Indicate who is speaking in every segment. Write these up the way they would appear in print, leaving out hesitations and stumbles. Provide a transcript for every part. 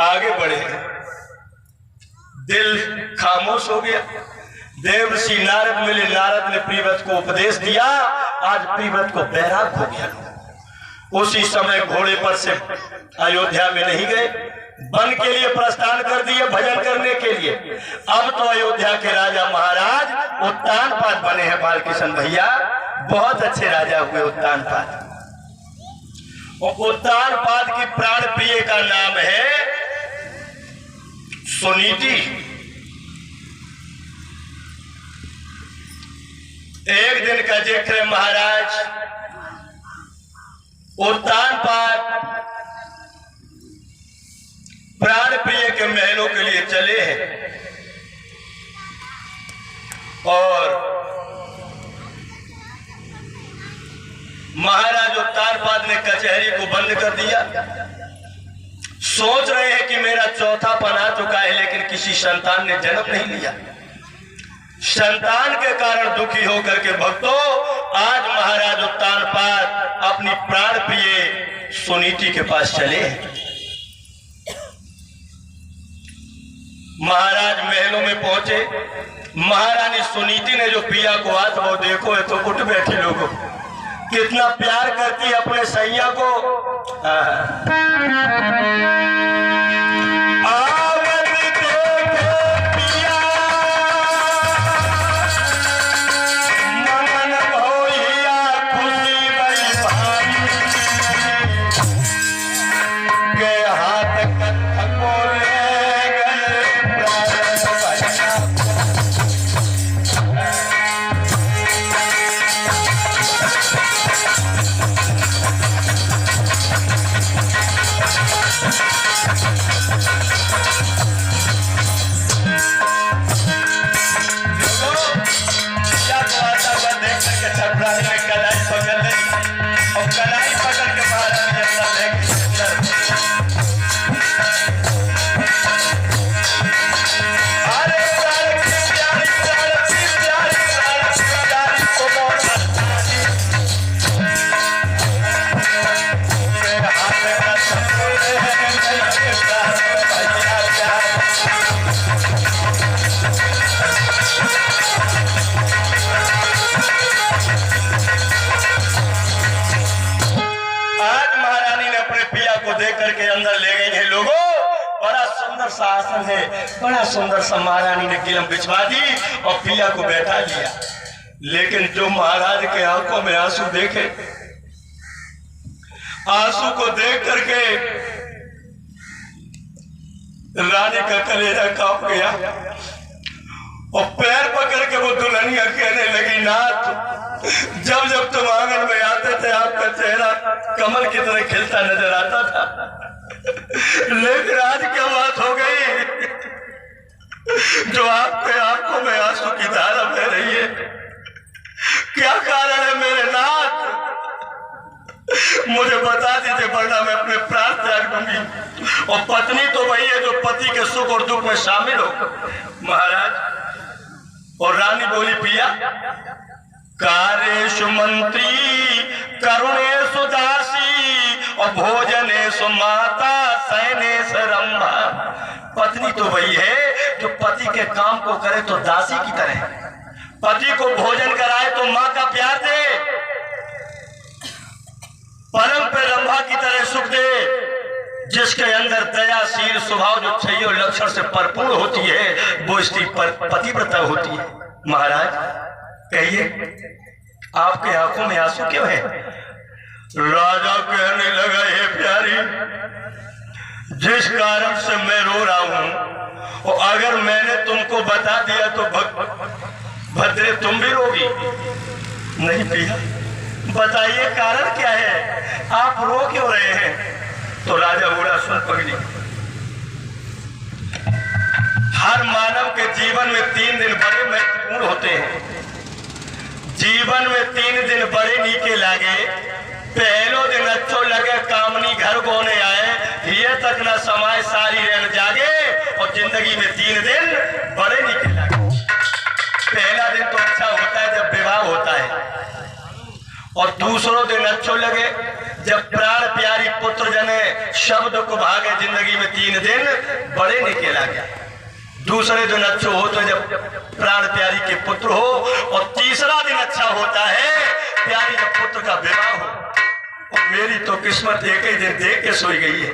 Speaker 1: आगे बढ़े। दिल खामोश हो गया। देवर्षि नारद मिले, नारद ने प्रीवत को उपदेश दिया। आज प्रीवत को बैराग हो गया। उसी समय घोड़े पर से अयोध्या में नहीं गए, वन के लिए प्रस्थान कर दिए भजन करने के लिए। अब तो अयोध्या के राजा महाराज उत्तानपाद बने हैं। बालकृष्ण भैया बहुत अच्छे राजा हुए उत्तानपाद। और उत्तानपाद की प्राण प्रिय का नाम है सुनीति। एक दिन का जिक्र है, महाराज उत्तानपाद प्राण प्रिय के महलों के लिए चले हैं और महाराज उत्तानपाद ने कचहरी को बंद कर दिया। सोच रहे हैं कि मेरा चौथा पन आ चुका है, लेकिन किसी संतान ने जन्म नहीं लिया। संतान के कारण दुखी होकर के भक्तों आज महाराज उत्तानपाद अपनी प्राण प्रिय सुनीति के पास चले। महाराज महलों में पहुंचे। महारानी सुनीति ने जो पिया को आज वो देखो, है तो उठ बैठी लोगों, कितना प्यार करती है अपने सैया को। आसन है, बड़ा सुंदर सा महारानी ने गिलम बिछवा दी और पिया को बैठा लिया। लेकिन जो महाराज के आंखों में आंसू देखे, आंसू को देख करके रानी का कलेजा कांप गया और पैर पकड़ के वो दुल्हनिया कहने लगी, नाथ जब जब तुम आंगन में आते थे आपका चेहरा कमल की तरह खिलता नजर आता था, लेकिन आज क्या बात हो गई जो आपके आंखों में आंसू की धारा बह रही है? क्या कारण है मेरे नाथ? मुझे बता दीजिए, वरना मैं अपने प्राण त्याग दूंगी। और पत्नी तो वही है जो पति के सुख और दुख में शामिल हो। महाराज और रानी बोली, पिया कार्येषु मंत्री करुणेषु दासी और भोजनेषु माता शयनेषु रंभा। पत्नी तो वही है जो पति के काम को करे तो दासी की तरह, पति को भोजन कराए तो माँ का प्यार दे, परम पे रंभा की तरह सुख दे, जिसके अंदर दयाशील स्वभाव जो छह लक्षण से भरपूर होती है वो स्त्री पतिव्रता होती है। महाराज कहिए, आपके आंखों में आंसू क्यों है? राजा कहने लगा, हे प्यारी, जिस कारण से मैं रो रहा हूं और अगर मैंने तुमको बता दिया तो भद्रे तुम भी रोगी। नहीं पिया, बताइए कारण क्या है, आप रो क्यों रहे हैं? तो राजा बोला, सुन पगली, हर मानव के जीवन में 3 दिन बड़े महत्वपूर्ण होते हैं। जीवन में 3 दिन बड़े नीके लागे। पहलो दिन अच्छो लगे, कामनी घर गोने आए, ये तक न समाए सारी रैन जागे। और जिंदगी में 3 दिन बड़े नीके लागे। पहला दिन तो अच्छा होता है जब विवाह होता है, और दूसरो दिन अच्छो लगे जब प्राण प्यारी पुत्र जने शब्द को भागे जिंदगी में 3 दिन बड़े निकेला गया। दूसरे दिन अच्छा हो तो जब प्राण प्यारी के पुत्र हो, और तीसरा दिन अच्छा होता है प्यारी जब पुत्र का विवाह हो। और मेरी तो किस्मत एक ही दिन देख के सोई गई है।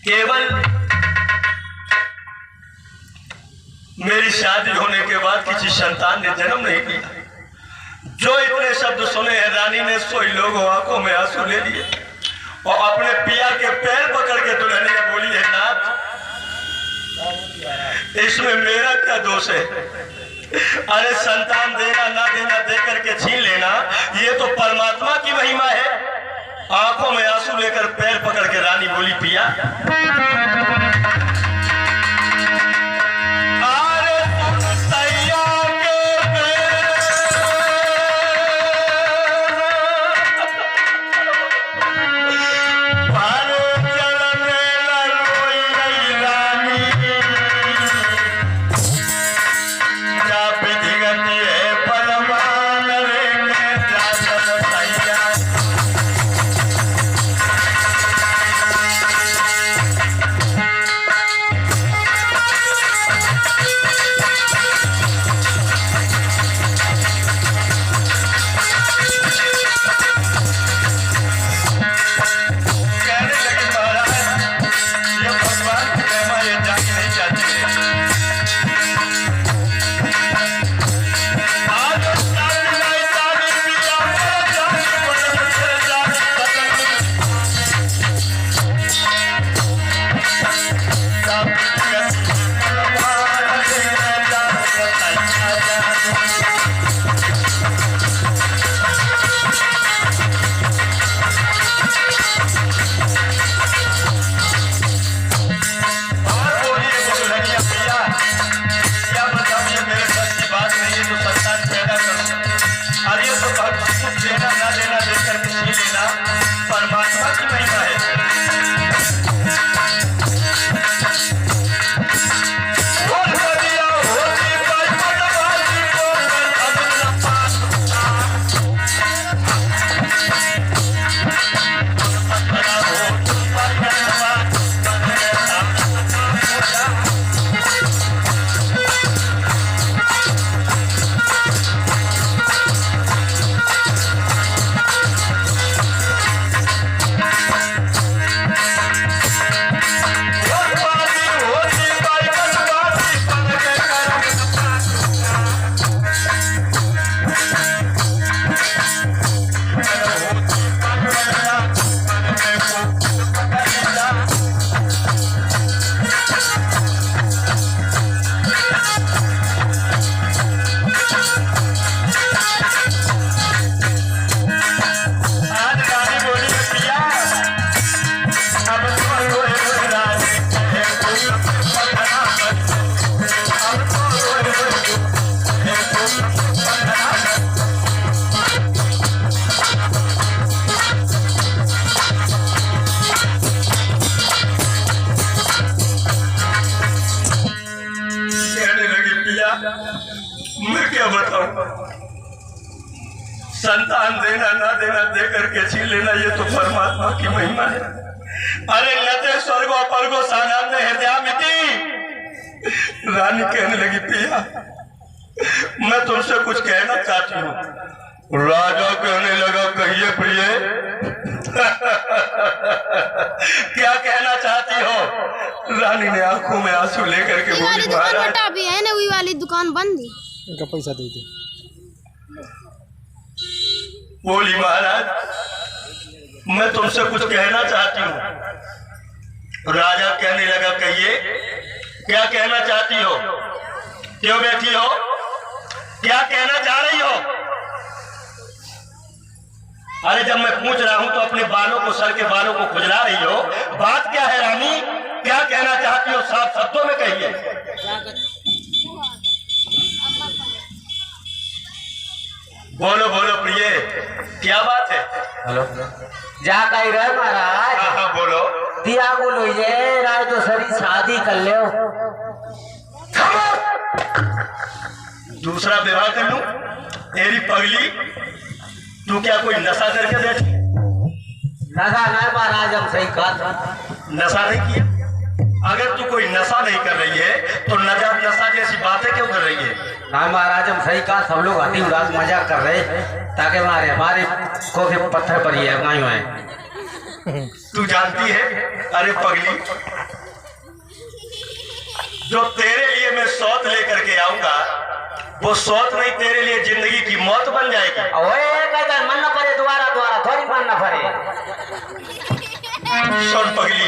Speaker 1: केवल मेरी शादी होने के बाद किसी संतान ने जन्म नहीं दिया। जो इतने शब्द सुने हैं रानी ने, सोई लोगों आंखों में आंसू ले लिए और अपने पिया के पैर पकड़ के दुल्हनिया बोली है, नाथ इसमें मेरा क्या दोष है? अरे संतान देना ना देना दे करके छीन लेना, ये तो परमात्मा की महिमा है। आंखों में आंसू लेकर पैर पकड़ के रानी बोली, पिया मैं क्या बताऊं? संतान देना ना देना दे करके छीन लेना, ये तो परमात्मा की महिमा है। अरे नते स्वर्गो परगो सानान्य हृदयामिति। रानी कहने लगी, पिया मैं तुमसे कुछ कहना चाहती हूँ। राजा कहने लगा, कहिए प्रिय क्या कहना चाहती हो? रानी ने आंखों में आंसू लेकर के बोली, महाराज
Speaker 2: भी है ना, वही वाली दुकान बंद है,
Speaker 3: इनका पैसा दे दे।
Speaker 1: बोली, महाराज मैं तुमसे कुछ कहना चाहती हूँ। राजा कहने लगा, कहिए क्या कहना चाहती हो? क्यों बैठी हो? क्या कहना चाह रही हो? अरे जब मैं पूछ रहा हूं तो अपने बालों को, सर के बालों को खुजला रही हो। बात क्या है रानी? क्या कहना चाहती हो? साफ शब्दों में कहिए। बोलो बोलो प्रिय, क्या बात है?
Speaker 4: हेलो जा कही रहे महाराज?
Speaker 1: हाँ बोलो।
Speaker 4: दिया बोलो ये राज तो सरी शादी कर ले।
Speaker 1: दूसरा विवाह कर लूं? तेरी पगली, तू क्या कोई नशा करके बैठी?
Speaker 4: नशा नहीं महाराज हम सही कहा।
Speaker 1: नशा नहीं किया? अगर तू कोई नशा नहीं कर रही है तो नशा जैसी बातें क्यों कर रही है?
Speaker 4: हाँ महाराज हम सही कहा, सब लोग हंसी उड़ास मजाक कर रहे ताकि हमारे को के पत्थर पर ही है गाय में।
Speaker 1: तू जानती है, अरे पगली, जो तेरे लिए मैं सौत लेकर के आऊंगा वो सौत नहीं, तेरे लिए जिंदगी की मौत बन जाएगी।
Speaker 4: ओए कहता मन न पड़े दोबारा थोड़ी मन न पड़े।
Speaker 1: सुन पगली,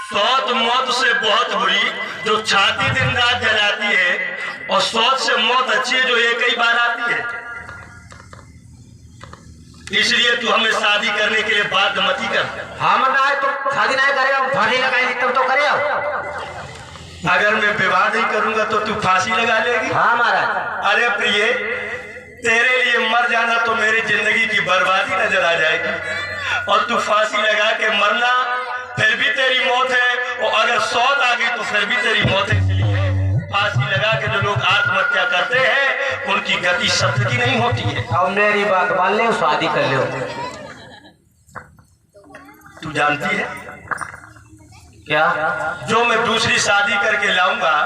Speaker 1: सौत मौत से बहुत बुरी जो छाती दिन रात जलाती है, और सौत से मौत अच्छी है जो एक ही बार आती है। इसलिए तू हमें शादी करने के लिए बाध्य मती कर।
Speaker 4: हम ना है तो शादी नहीं करेगा, फांसी लगाएंगे तब तो करे।
Speaker 1: अगर मैं विवाह नहीं करूंगा तो तू फांसी लगा लेगी?
Speaker 4: हाँ महाराज।
Speaker 1: अरे प्रिय, तेरे लिए मर जाना तो मेरी जिंदगी की बर्बादी नजर आ जाएगी, और तू फांसी लगा के मरना फिर भी तेरी मौत है, और अगर सौत आ गई तो फिर भी तेरी मौत है। इसलिए फांसी लगा के जो लोग आत्महत्या करते हैं उनकी गति शब्द की नहीं होती है।
Speaker 4: अब मेरी बात मान ले, शादी कर ले।
Speaker 1: तू जानती है
Speaker 4: क्या?
Speaker 1: जो मैं दूसरी शादी करके लाऊंगा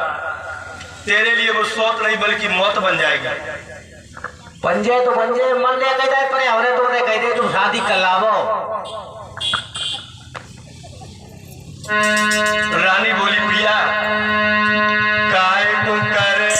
Speaker 1: तेरे लिए वो सौत नहीं बल्कि मौत बन जाएगी।
Speaker 4: पंजे तो पंजे मन ले कह जाए, पर हमने तो कह दे तुम शादी कर लावो।
Speaker 1: रानी बोली, प्रिया काय को करे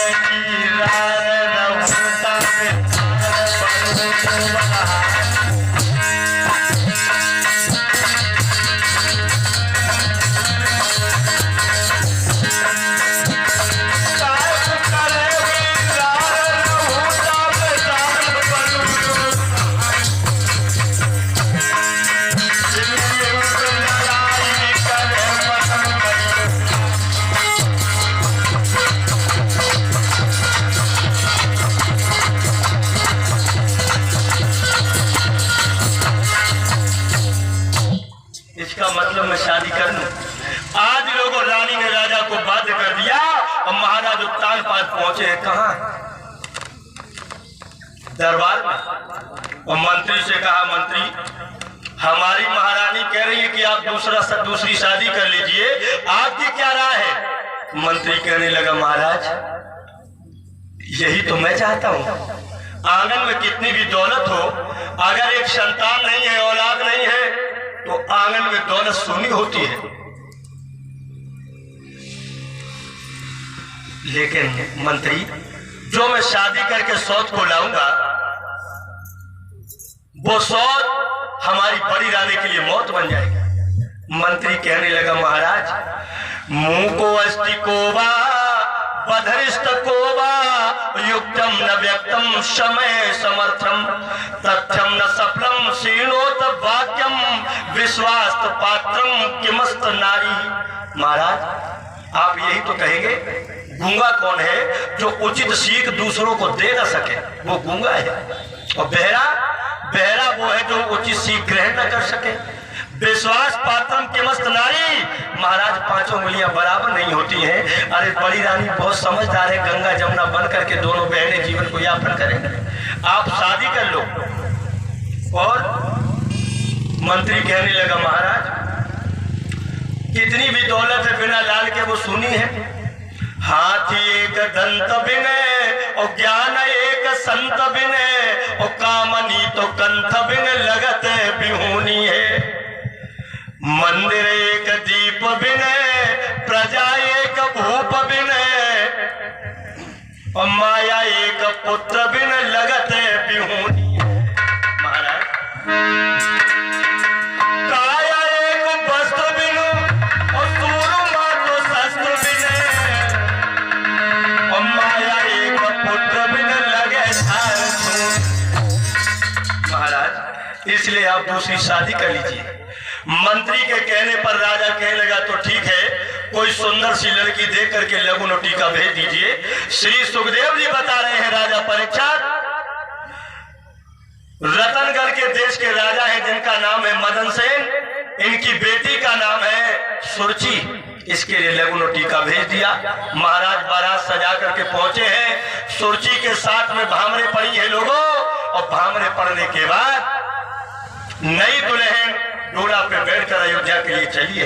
Speaker 1: मतलब मैं शादी कर लूं। आज लोगों रानी ने राजा को बाध्य कर दिया, और महाराज उत्तान पास पहुंचे कहां? दरबार में। और मंत्री से कहा, मंत्री हमारी महारानी कह रही है कि आप दूसरी शादी कर लीजिए, आपकी क्या राय है? मंत्री कहने लगा, महाराज यही तो मैं चाहता हूं। आंगन में कितनी भी दौलत हो, अगर एक संतान नहीं है, औलाद नहीं है, तो आंगन में दौलत सोनी होती है। लेकिन मंत्री, जो मैं शादी करके सौत को लाऊंगा वो सौत हमारी बड़ी रानी के लिए मौत बन जाएगी। मंत्री कहने लगा, महाराज मुंह को अस्ति कोबा बधरिष्ठ कोबा युक्तम न व्यक्तम समय समर्थम तथ्यम न सफलम सीणोत वाक्यम विश्वास पात्रम किमस्त नारी। महाराज आप यही तो कहेंगे, गूंगा कौन है जो उचित सीख दूसरों को दे न सके? वो गूंगा है। और बहरा वो है जो उचित सीख ग्रहण न कर सके। विश्वास पात्रम किमस्त नारी, महाराज पांचों उंगलियां बराबर नहीं होती हैं। अरे बड़ी रानी बहुत समझदार है, गंगा जमुना बन करके दोनों बहनें जीवन को यापन करें, आप शादी कर लो। और मंत्री कहने लगा, महाराज कितनी भी दौलत है बिना लाल के वो सुनी है। हाथी एक दंत बिने और ज्ञान एक संत बिने और कामनी तो कंथ बिन लगत बिहूनी है। मंदिर एक दीप बिने प्रजा एक भूप बिने और माया एक पुत्र बिन लगत बिहूनी है। महाराज काया एक वस्त्र बिनु और सूरमा तो शस्त्र बिने और माया एक पुत्र बिन लगे महाराज, इसलिए आप दूसरी शादी कर लीजिए। मंत्री के कहने पर राजा कहने लगा तो ठीक है, कोई सुंदर सी लड़की देख करके लघु टीका भेज दीजिए। श्री सुखदेव जी बता रहे हैं राजा परीक्षित, रतनगढ़ के देश के राजा हैं जिनका नाम है मदन सेन, इनकी बेटी का नाम है सुरुचि, इसके लिए लघु टीका भेज दिया। महाराज बारात सजा करके पहुंचे हैं, सुरुचि के साथ में भामरे पड़ी है लोगों, और भामरे पड़ने के बाद नई दुल्हन डोला पे बैठकर अयोध्या के लिए चलिए।